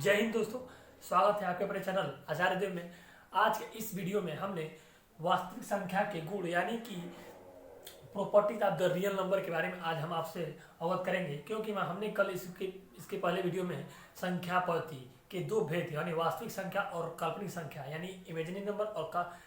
जय हिंद दोस्तों, स्वागत है आपके अपने चैनल आचार्य देव में। आज के इस वीडियो में हमने वास्तविक संख्या के गुण यानी कि properties of the real number के बारे में आज हम आपसे अवगत करेंगे, क्योंकि हमने कल इसके पहले वीडियो में संख्या पद्धति के दो भेद यानी वास्तविक संख्या और काल्पनिक संख्या यानी इमेजिनरी नंबर और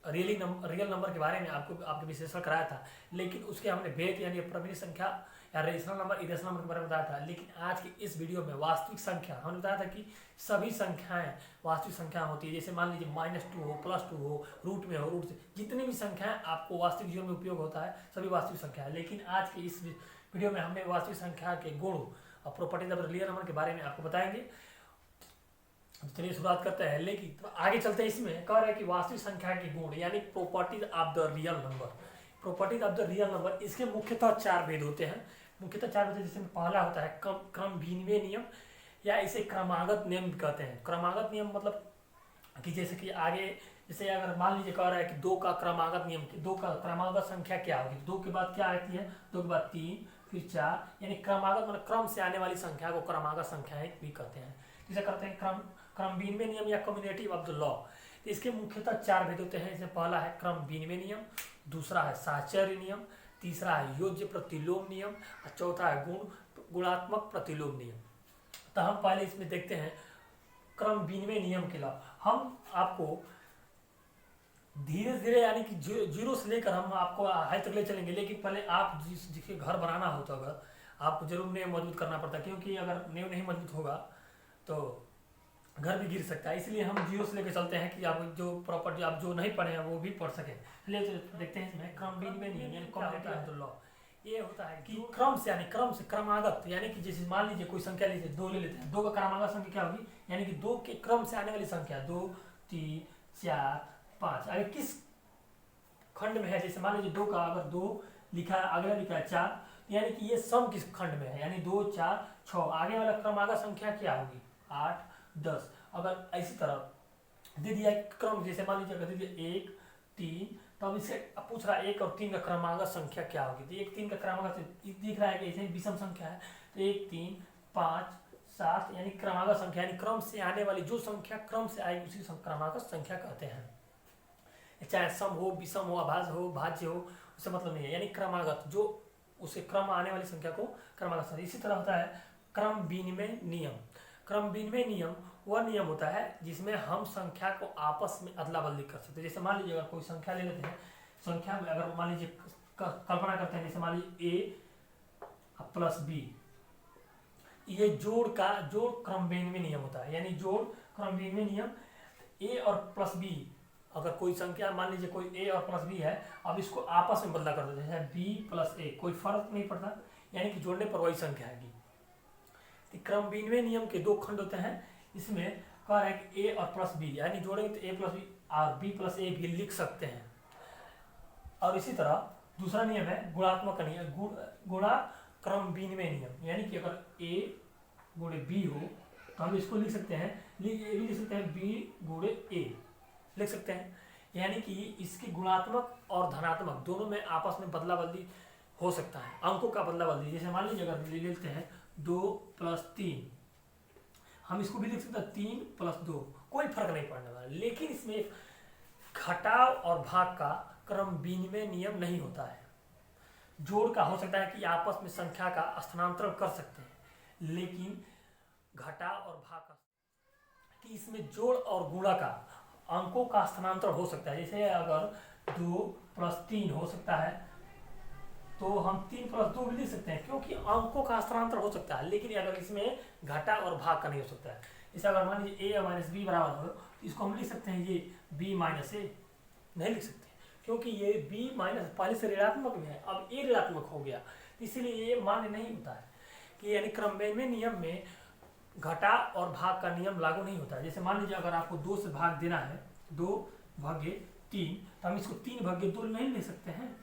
रियल नंबर के बारे में आपके विश्लेषण कराया था। लेकिन उसके हमने भेद यानी प्रमित संख्या या रेशनल नंबर इरेशनल नंबर के बारे में बताया था। लेकिन आज की इस वीडियो में वास्तविक संख्या हमने बताया था कि सभी संख्याएं वास्तविक संख्या होती है। जैसे मान लीजिए -2 हो, +2 हो, रूट में हो, रूट से जितनी भी संख्याएं आपको वास्तविक जीवन में उपयोग होता है सभी वास्तविक संख्या है। लेकिन आज के इस वीडियो में हमने वास्तविक संख्या के गुण और प्रॉपर्टीज ऑफ रियल नंबर के बारे में आपको बताएंगे। चलिए शुरुआत करते हैं। लेकिन तो आगे चलते हैं, इसमें कह रहे हैं कि वास्तविक संख्या के गुण यानी properties of the real number. Properties of the real number इसके मुख्यतः 4 भेद होते हैं। मुख्यतः 4 भेद, जिसमें पहला होता है क्रम विनिमय नियम या इसे क्रमागत नियम कहते हैं। क्रमागत नियम मतलब कि जैसे कि आगे जैसे अगर मान लीजिए कह रहा है कि 2 का क्रमागत नियम, 2 का क्रमागत संख्या क्या होगी, 2 के बाद क्या आती है, 2 के बाद 3 फिर 4, यानी क्रमागत मतलब क्रम से आने वाली संख्या को क्रमागत संख्याएं भी कहते हैं। जिसे करते हैं क्रम विनिमय नियम या कम्युनिटिव ऑफ द लॉ। तो इसके मुख्यतः 4 भेद होते हैं। इसमें पहला है क्रम विनिमय नियम, दूसरा है साहचर्य नियम, तीसरा है योज्य प्रतिलोम नियम और चौथा है गुणात्मक प्रतिलोम नियम। तो हम पहले इसमें देखते हैं क्रम विनिमय नियम के लाभ। हम आपको धीरे धीरे यानी कि जीरो से लेकर हम आपको हाई तक ले चलेंगे। लेकिन पहले आप जिसके घर बनाना हो तो अगर आपको जरूर नींव मजबूत करना पड़ता है, क्योंकि अगर नींव नहीं मजबूत होगा तो घर भी गिर सकता है। इसलिए हम जीरो से लेकर चलते हैं कि आप जो प्रॉपर्टी आप जो नहीं पढ़े हैं वो भी पढ़ सकें। चलिए तो देखते हैं इसमें क्रम विनिमय नियम यानी कम्युनिटिव ऑफ द लॉ। ये होता है कि क्रम से यानी क्रम से क्रमागत, यानी कि जैसे मान लीजिए कोई संख्या लीजिए 2 ले लेते हैं। 2 का क्रमागत संख्या क्या होगी, यानी कि 2 के क्रम से आने वाली संख्या 2, 3, 4, 5 अगर किस खंड में है। जैसे मान लीजिए 2 का अगर 2 लिखा है, अगला लिखा है 4, यानी कि ये सम किस खंड में है, यानी 2, 4, 6 आगे वाला क्रमागत संख्या क्या होगी 8, 10। अगर इसी तरह दे दिया क्रम, जैसे मान लीजिए अगर दे दिया 1, 3, तो अब इससे पूछ रहा है 1 और 3 का क्रमागत संख्या क्या होगी। तो 1, 3 का क्रमागत दिख रहा है कि ऐसे विषम संख्या है। तो 1, 3, 5, 7 यानी क्रमागत संख्या यानी क्रम से आने वाली जो संख्या क्रम से आएगी उसी क्रमागत संख्या कहते हैं। चाहे सम हो, विषम हो, अभाज्य हो, भाज्य हो, उससे मतलब नहीं है। यानी क्रमागत जो उसे क्रम आने वाली संख्या को क्रमागत संख्या। इसी तरह होता है क्रम विनिमय नियम। क्रम विनिमय नियम वह नियम होता है जिसमें हम संख्या को आपस में अदला बदली कर सकते हैं। जैसे मान लीजिए अगर कोई संख्या ले लेते हैं, संख्या में अगर मान लीजिए कल्पना करते हैं, जैसे मान लीजिए a प्लस b, ये जोड़ क्रम विनिमय नियम होता है। यानी जोड़ क्रम विनिमय नियम a और प्लस b, अगर कोई संख्या मान लीजिए कोई a और प्लस b है, अब इसको आपस में बदला कर देते हैं b प्लस a, कोई फर्क नहीं पड़ता, यानी कि जोड़ने पर वही संख्या आएगी। क्रम विनिमय नियम के 2 खंड होते हैं। इसमें कह रहा है कि a और प्लस b, यानी जोड़ेंगे तो a प्लस बी और b प्लस ए भी लिख सकते हैं। और इसी तरह दूसरा नियम है गुणात्मक नियम, गुणा क्रम विनिमय नियम, यानी कि अगर a गुणे b हो तो हम इसको लिख सकते हैं, लिख सकते हैं b गुणे a लिख सकते हैं। यानी कि इसकी गुणात्मक और धनात्मक दोनों में आपस में बदला बदली हो सकता है, अंकों का बदला बदली। जैसे मान लीजिए अगर ले लेते हैं 2 + 3, हम इसको भी लिख सकते हैं 3 + 2, कोई फर्क नहीं पड़ने वाला। लेकिन इसमें घटाव और भाग का क्रम विनिमय नियम नहीं होता है। जोड़ का हो सकता है कि आपस में संख्या का स्थानांतरण कर सकते हैं, लेकिन घटाव और भाग का कि इसमें जोड़ और गुणा का अंकों का स्थानांतरण हो सकता है। जैसे अगर 2 + 3 हो सकता है तो हम 3 + 2 भी लिख सकते हैं, क्योंकि अंकों का स्थानांतरण हो सकता है। लेकिन अगर इसमें घटा और भाग का नहीं हो सकता है। जैसे अगर मान लीजिए a - b बराबर हो तो इसको हम लिख सकते हैं ये b - a, नहीं लिख सकते, क्योंकि ये b - पहले से ऋणात्मक में है, अब a ऋणात्मक हो गया, इसलिए ये मान्य नहीं होता है कि यानी क्रम विनिमय नियम में घटा और भाग का नियम लागू नहीं होता है। जैसे मान लीजिए अगर आपको 2 से भाग देना है, 2/3, तो हम इसको 3/2 नहीं ले सकते हैं,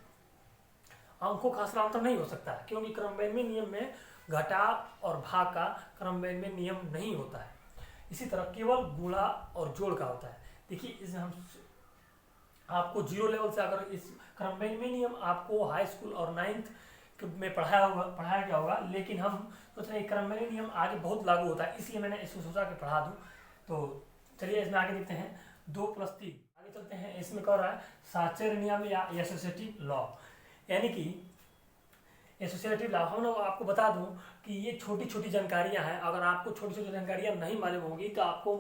अंकों का स्थानांतरण नहीं हो सकता है, क्योंकि क्रम विनिमय नियम में घटाव और भाग का क्रम विनिमय नियम नहीं होता है। इसी तरह केवल गुणा और जोड़ का होता है। देखिए इसमें हम आपको 0 लेवल से अगर इस क्रम विनिमय नियम आपको हाई स्कूल और 9th में पढ़ाया गया होगा, लेकिन हम सोच रहे हैं क्रमबेल नियम आगे बहुत लागू होता है, इसलिए मैंने इसको सोचा कि पढ़ा दूँ। तो चलिए इसमें आगे देखते हैं 2+3। आगे चलते हैं, इसमें कह रहा है साचर नियम या एसोसिएटिव लॉ, यानी कि एसोसिएटिव लॉ। हम लोग आपको बता दूं कि ये छोटी छोटी जानकारियां हैं, अगर आपको छोटी छोटी जानकारियां नहीं मालूम होंगी तो आपको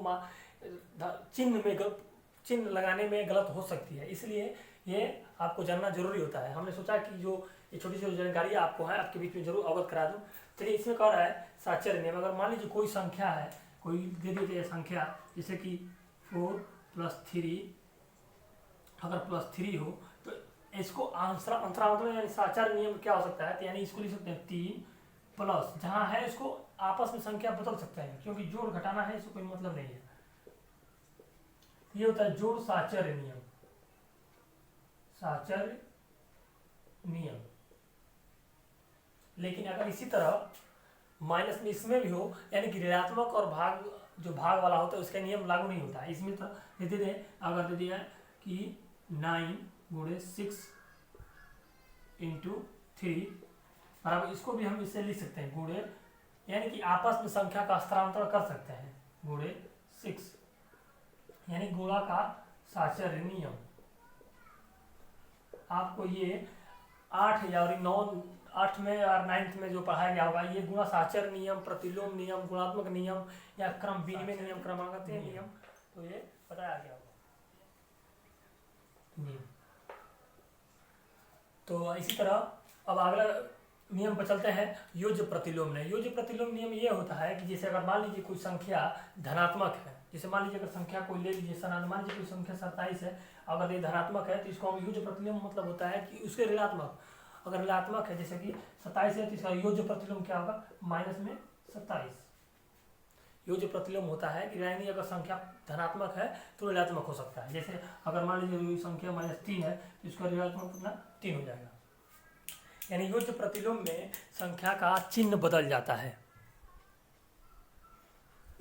चिन्ह लगाने में गलत हो सकती है, इसलिए ये आपको जानना जरूरी होता है। हमने सोचा कि जो ये छोटी छोटी जानकारियां आपको हैं, आपके बीच में जरूर अवगत करा दूं। चलिए इसमें कह रहा है साचर नियम, अगर मान लीजिए कोई संख्या है, कोई दे दीजिए संख्या जैसे कि 4+3, अगर +3 हो तो इसको अंतरांतरण यानी साचार नियम क्या हो सकता है, तो यानी इसको लिख सकते हैं 3 प्लस, जहां है इसको आपस में संख्या बदल सकते हैं, क्योंकि जोड़ घटाना है, इसको कोई मतलब नहीं है। ये होता है जोड़ साचर नियम, साचर नियम। लेकिन अगर इसी तरह माइनस में इसमें भी हो, यानी कि ऋणात्मक और भाग वाला होता है, उसका नियम लागू नहीं होता है। इसमें तो दे दे अगर दे दिया कि 9 × 6 × 3 बराबर, इसको भी हम इससे लिख सकते हैं गुणे, यानी कि आपस में संख्या का स्थानांतरण कर सकते हैं, गुणे 6, यानी गुणा का साचर नियम। आपको ये 8 या 9 8 में और 9th में जो पढ़ाया गया होगा, ये गुणा साचर नियम, प्रतिलोम नियम, गुणात्मक नियम या क्रम विनिमय नियम, क्रमागत नियम, तो ये बताया गया होगा नियम। तो इसी तरह अब अगला नियम पर चलते हैं, योज्य प्रतिलोम नियम। योज्य प्रतिलोम नियम ये होता है कि जैसे अगर मान लीजिए कोई संख्या धनात्मक है, जैसे मान लीजिए अगर संख्या कोई ले लीजिए मान लीजिए कोई संख्या 27 है, अगर ये धनात्मक है तो इसको हम योज्य प्रतिलोम मतलब होता है कि उसके ऋणात्मक, अगर ऋणात्मक है जैसे कि 27 है तो इसका योज्य प्रतिलोम क्या होगा, -27। योज्य प्रतिलोम होता है कि यानी अगर संख्या धनात्मक है तो ऋणात्मक हो सकता है। जैसे अगर मान लीजिए संख्या -3 है तो इसका ऋणात्मक कितना 3 हो जाएगा। यानी योज्य प्रतिलोम में संख्या का चिन्ह बदल जाता है,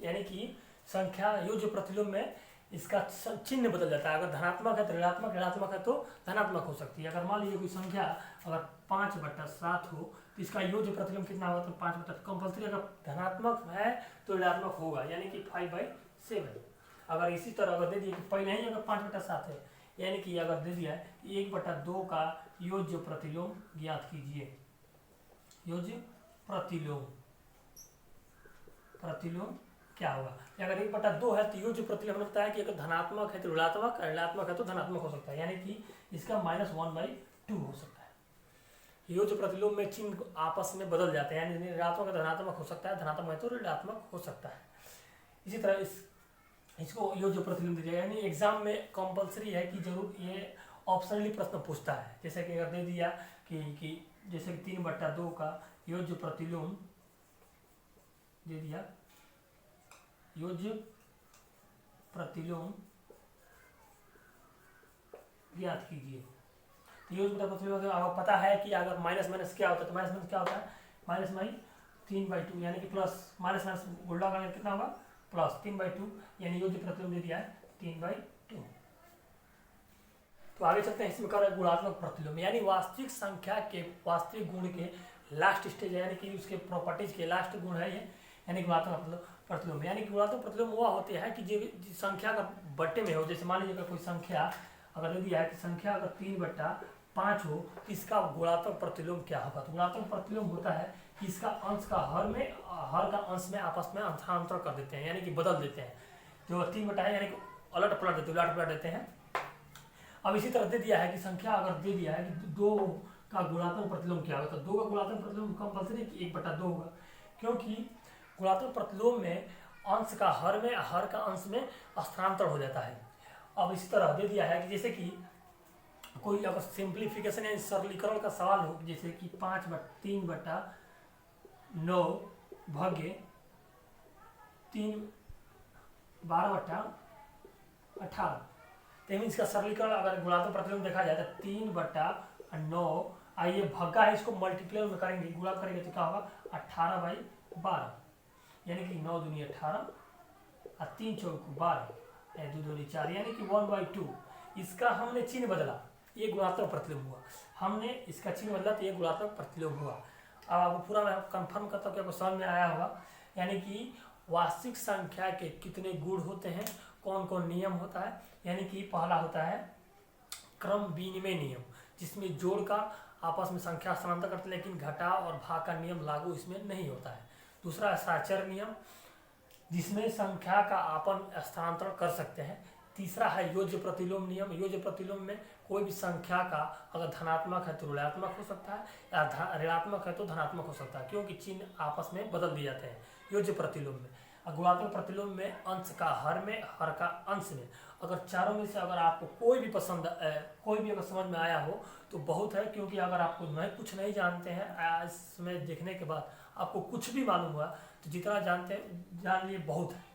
यानी कि संख्या योज्य प्रतिलोम में इसका चिन्ह बदल जाता है। अगर धनात्मक है तो ऋणात्मक, ऋणात्मक है तो धनात्मक हो सकती है। अगर मान लीजिए कोई संख्या अगर 5/7 हो तो इसका योज्य प्रतिलोम कितना होगा, तो 5/, कंपल्सरी अगर धनात्मक है तो ऋणात्मक होगा, यानी कि 5/7। अगर इसी तरह अगर दे दिए कि पहले ही अगर 5/7 है, यानी कि अगर दे दिया है 1/2 का योज्य प्रतिलोम ज्ञात कीजिए। योज्य प्रतिलोम क्या होगा, अगर 1/2 है तो योज्य प्रतिलोम लगता है कि अगर धनात्मक है तो ऋणात्मक, ऋणात्मक है तो धनात्मक हो सकता है, यानी कि इसका -1/2 हो सकता है। योज्य प्रतिलोम में चिन्ह आपस में बदल जाते हैं, यानी ऋणात्मक धनात्मक हो सकता है, धनात्मक है तो ऋणात्मक हो सकता है। इसी तरह इसको योज्य प्रतिलोम दिया जाएगा, यानी एग्जाम में कंपलसरी है कि जरूर ये ऑप्शनली प्रश्न पूछता है। जैसे कि अगर दे दिया कि जैसे कि 3/2 का योज्य प्रतिलोम दे दिया, योज्य प्रतिलोम ज्ञात कीजिए। योज्य प्रतिलोम आपको पता है कि अगर माइनस क्या होता है, तो माइनस क्या होता है, -3/2, यानी कि प्लस माइनस उल्टा करने कितना होगा, +3/2, यानी योज्य प्रतिलोम दे दिया है 3/2। तो आगे चलते हैं, इसमें कर रहा है गुणात्मक प्रतिलोम, यानी वास्तविक संख्या के वास्तविक गुण के लास्ट स्टेज, यानी कि उसके प्रॉपर्टीज के लास्ट गुण है ये, यानी गुणात्मक प्रतिलोम। यानी गुणात्मक प्रतिलोम वह होते हैं कि जो संख्या का बट्टे में हो, जैसे मान लीजिए कोई संख्या अगर दे दिया है कि संख्या अगर 3/5 हो तो इसका गुणात्मक प्रतिलोम क्या होगा। तो गुणात्मक प्रतिलोम होता है कि इसका अंश का हर का अंश में आपस में अंतरांतर कर देते हैं, यानी कि बदल देते हैं। जो 3/5 है यानी कि उलट पलट देते हैं। अब इसी तरह दे दिया है कि संख्या अगर दे दिया है कि 2 का गुणात्मक प्रतिलोम क्या होगा, तो 2 का गुणात्मक प्रतिलोम कंपल्सरी 1/2 होगा, क्योंकि गुणात्मक प्रतिलोम में अंश का हर का अंश में स्थानांतर हो जाता है। अब इसी तरह दे दिया है कि जैसे कि कोई अगर सिंप्लीफिकेशन या सरलीकरण का सवाल हो, जैसे कि 3/9 भाग्य 12/18, तो इसका सरलीकरण अगर गुणात्मक प्रतिलोम देखा जाए तो 3/9, आइए भग्गा है इसको मल्टीप्लाई में करेंगे, गुणा करेंगे तो क्या होगा 18/12, यानी कि 9 दूनी 18 और 3 चौक 12, 2 दूनी 4, यानी कि 1/2। इसका हमने चिन्ह बदला, ये गुणात्मक प्रतिलोम हुआ। हमने इसका चिन्ह बदला तो ये गुणात्मक प्रतिलोम हुआ। अब आपको पूरा मैं कंफर्म करता हूँ कि आपको समझ में आया होगा। यानी कि वास्तविक संख्या के कितने गुण होते हैं, कौन कौन नियम होता है। यानी कि पहला होता है क्रम विनिमय नियम, जिसमें जोड़ का आपस में संख्या स्थानांतर करते हैं, लेकिन घटाव और भाग का नियम लागू इसमें नहीं होता है। दूसरा है साचर नियम, जिसमें संख्या का आपन स्थानांतरण कर सकते हैं। तीसरा है योज्य प्रतिलोम नियम। योज्य प्रतिलोम में कोई भी संख्या का अगर धनात्मक है तो ऋणात्मक हो सकता है, या ऋणात्मक है तो धनात्मक हो सकता है, क्योंकि चिन्ह आपस में बदल दिए जाते हैं योज्य प्रतिलोम में। और गुणात्मक प्रतिलोम में अंश का हर में, हर का अंश में। अगर चारों में से अगर आपको कोई भी पसंद कोई भी अगर समझ में आया हो तो बहुत है, क्योंकि अगर आपको कुछ नहीं जानते हैं इसमें देखने के बाद आपको कुछ भी मालूम हुआ तो जितना जानते हैं जान लिए बहुत है।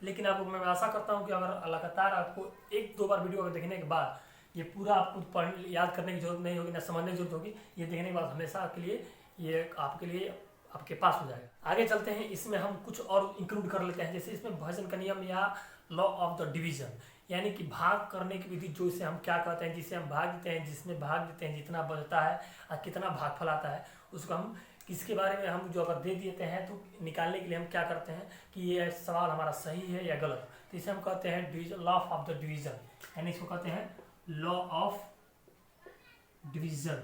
लेकिन आपको मैं आशा करता हूं कि अगर लगातार आपको 1-2 बार वीडियो देखने के बाद ये पूरा आपको याद करने की जरूरत नहीं होगी, ना समझने की जरूरत होगी। ये देखने के बाद हमेशा के लिए ये आपके लिए आपके पास हो जाएगा। आगे चलते हैं, इसमें हम कुछ और इंक्लूड कर लेते हैं। जैसे इसमें विभाजन का नियम या लॉ ऑफ द डिवीजन, यानी कि भाग करने की विधि, जो इसे हम क्या कहते हैं, जिसे हम भाग देते हैं, जिसमें भाग देते हैं, जितना बचता है और कितना भागफल आता है, उसको हम किसके बारे में हम जो अगर दे देते हैं तो निकालने के लिए हम क्या करते हैं कि ये सवाल हमारा सही है या गलत। तो इसे हम कहते हैं division, law of the division, यानी इसको कहते हैं law of division.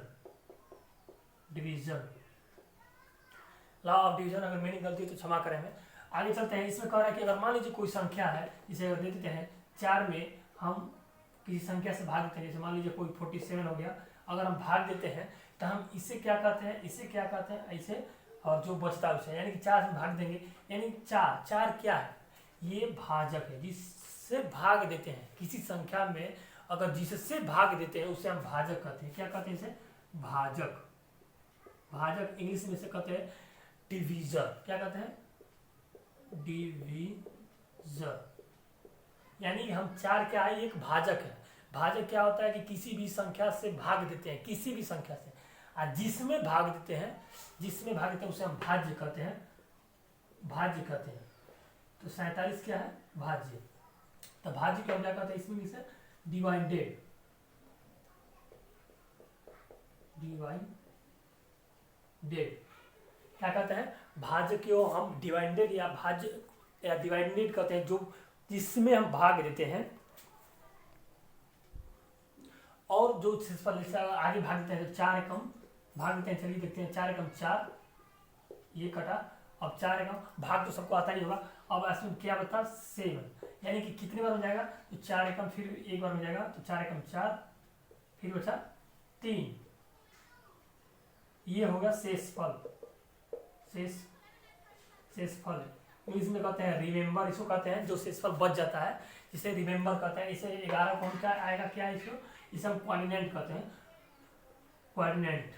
Law of division, अगर मेरी गलती है तो क्षमा करें हमें। आगे चलते हैं, इसमें कह रहा है कि अगर मान लीजिए कोई संख्या है, जिसे अगर दे देते हैं 4 में हम किसी संख्या से भाग देते हैं, जैसे मान लीजिए कोई 47 हो गया, अगर हम भाग देते हैं तो हम इसे क्या कहते हैं, इसे क्या कहते हैं, ऐसे, और जो बचता है उसे, यानी कि 4 से भाग देंगे, यानी 4 क्या है, ये भाजक है। जिससे भाग देते हैं किसी संख्या में, अगर जिससे भाग देते हैं उसे हम भाजक कहते हैं। क्या कहते हैं इसे? भाजक। भाजक इंग्लिश में से कहते हैं डिवीजर। क्या कहते हैं? डिवीजर। यानी हम 4 क्या है, एक भाजक है। भाजक क्या होता है कि किसी भी संख्या से भाग देते हैं, किसी भी संख्या से, और जिसमें भाग देते हैं, उसे हम भाज्य कहते हैं, भाज्य कहते हैं। तो 47 क्या है? भाज्य। तो भाज्य को हम क्या कहते हैं इसमें से? डिवाइडेड। क्या कहते हैं? भाज्य को हम डिवाइडेड या भाज्य या डिवाइडेड कहते हैं, जो जिसमें हम भाग देते हैं, और जो आगे भाग देते हैं, तो 4 एकम भाग देते हैं। चलिए देखते हैं, 4 एकम 4, ये कटा। अब 4 एकम भाग तो सबको आता ही होगा। अब इसमें क्या बता? 7, यानी कि कितने बार हो जाएगा? तो 4 एकम फिर एक बार हो जाएगा, तो 4 एकम 4, फिर बचा 3। ये होगा शेषफल। शेषफल इंग्लिश में कहते हैं रिमेंबर, इसको कहते हैं जो शेषफल बच जाता है, जिसे रिमेंबर कहते हैं। इसे 11 कौन क्या आएगा, क्या है इसको? इसे हम क्वाड्रेंट कहते हैं, क्वाड्रेंट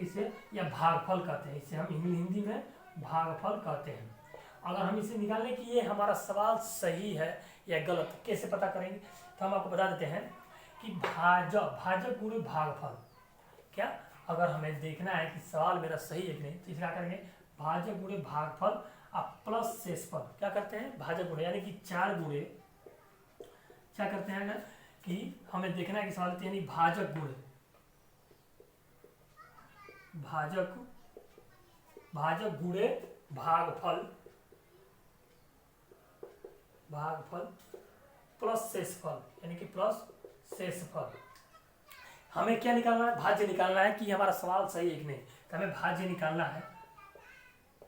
इसे, या भागफल कहते हैं, इसे हम हिंदी में भागफल कहते हैं। अगर हम इसे निकालने की ये हमारा सवाल सही है या गलत कैसे पता करेंगे, तो हम आपको बता देते हैं कि भाजक गुणे भागफल। क्या? अगर हमें देखना है कि सवाल मेरा सही है कि नहीं, तो क्या करेंगे? भाजक गुणे भागफल प्लस शेषफल। क्या करते हैं? भाजक गुणे, यानी कि 4 गुणे, क्या करते हैं ना कि हमें देखना है कि सवाल, यानी भाजक गुणे भागफल प्लस शेषफल, यानी कि प्लस शेषफल। हमें क्या निकालना है? भाज्य निकालना है कि हमारा सवाल सही है कि नहीं। तो हमें भाज्य निकालना है।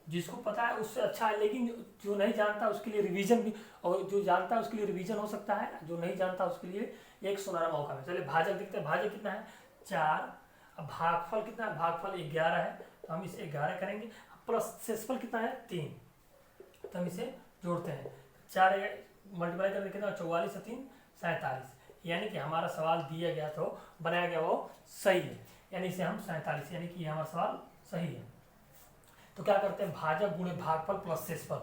जिसको पता है उससे अच्छा है, लेकिन जो नहीं जानता उसके लिए रिवीजन भी, और जो जानता है उसके लिए रिवीजन हो सकता है, जो नहीं जानता उसके लिए एक सुनहरा मौका है। चलिए भाजक देखते हैं, भाजक कितना है? 4। अब भागफल कितना है? भागफल 11 है, तो हम इसे 11 करेंगे, प्लस शेषफल कितना है? 3। तो हम इसे जोड़ते हैं, 4 मल्टीप्लाई करके कितना? 44 और 3 47, यानी कि हमारा सवाल दिया गया तो बनाया गया वो सही है, यानी इसे हम 47, यानी कि हमारा सवाल सही है। तो क्या करते हैं? भाजक गुणे भागफल प्लस शेषफल।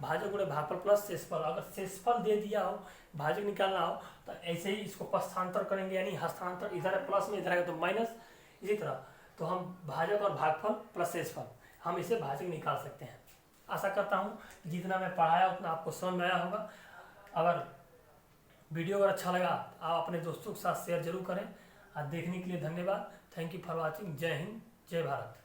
भाजक गुणे भागफल प्लस शेषफल। अगर शेषफल दे दिया हो, भाजक निकालना हो, तो ऐसे ही इसको पक्षांतर करेंगे, यानी हस्तांतर, इधर है प्लस में, इधर है तो माइनस, इसी तरह। तो हम भाजक और भागफल प्लस शेषफल, हम इसे भाजक निकाल सकते हैं। आशा करता हूँ जितना मैं पढ़ाया उतना आपको समझ में आया होगा। अगर वीडियो अगर अच्छा लगा तो आप अपने दोस्तों के साथ शेयर जरूर करें। और देखने के लिए धन्यवाद। Thank you for watching. जय हिंद, जय भारत।